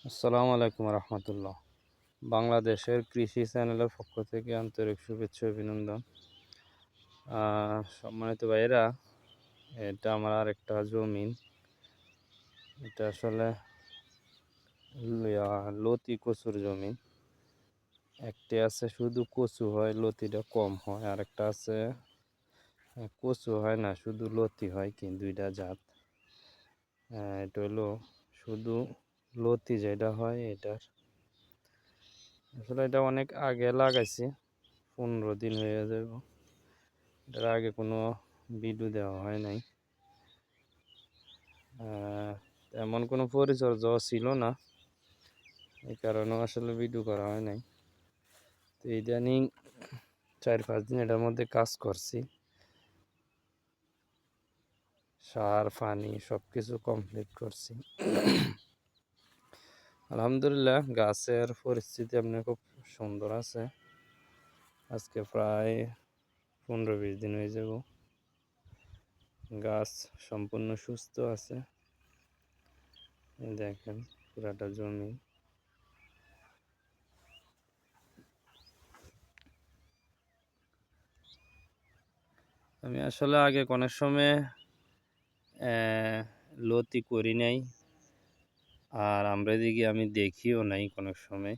আসসালামু আলাইকুম রহমতুল্লাহ। বাংলাদেশের কৃষি চ্যানেলের পক্ষ থেকে আন্তরিক শুভেচ্ছা অভিনন্দন। সম্মানিত ভাইয়েরা, এটা আমার আরেকটা জমিন। এটা আসলে লতি কচুর জমি। একটি আছে শুধু কচু হয়, লতিটা কম হয়। আরেকটা আছে কচু হয় না, শুধু লতি হয়, কি দুইটা জাত। এটা হলো শুধু লতি যেটা হয় এটার। আসলে এটা অনেক আগে লাগাইছি, 15 দিন হয়ে যাব। এটার আগে কোনো ভিডিও দেওয়া হয় নাই। এমন কোনো পরিচর্যাও ছিল না, এই কারণেও আসলে ভিডিও করা হয় নাই। তো ইদানিং 4-5 দিন এটার মধ্যে কাজ করছি, সার পানি সব কিছু কমপ্লিট করছি। আলহামদুলিল্লাহ, গাছের পরিস্থিতি আপনার খুব সুন্দর আছে। আজকে প্রায় 15-20 দিন হয়ে যাব, গাছ সম্পূর্ণ সুস্থ আছে। দেখেন পুরাটা জমি। আমি আসলে আগে অনেক সময় লতি করি নাই, আর আমরা এদিকে আমি দেখিও নাই কোনো সময়।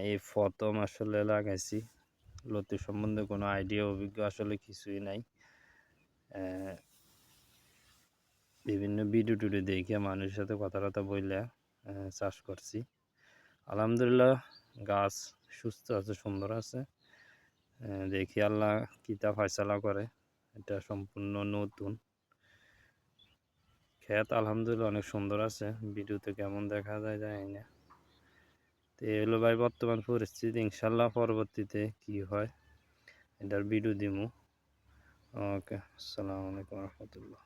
এই প্রথম আসলে লাগাইছি। লতি সম্বন্ধে কোনো আইডিয়া অভিজ্ঞ আসলে কিছুই নাই। বিভিন্ন ভিডিও টিডিও দেখে মানুষের সাথে কথা বললে চাষ করছি। আলহামদুলিল্লাহ, গাছ সুস্থ আছে, সুন্দর আছে। দেখি আল্লাহ কিতা ফয়সালা করে। এটা সম্পূর্ণ নতুন ক্ষেত। আলহামদুলিল্লাহ অনেক সুন্দর আছে, ভিডিওতে কেমন দেখা যায় জানি না। তো এই হলো ভাই বর্তমান পরিস্থিতি। ইনশাল্লাহ পরবর্তীতে কি হয় এটার ভিডিও দিমু। ওকে, আসসালামু আলাইকুম রহমতুল্লাহ।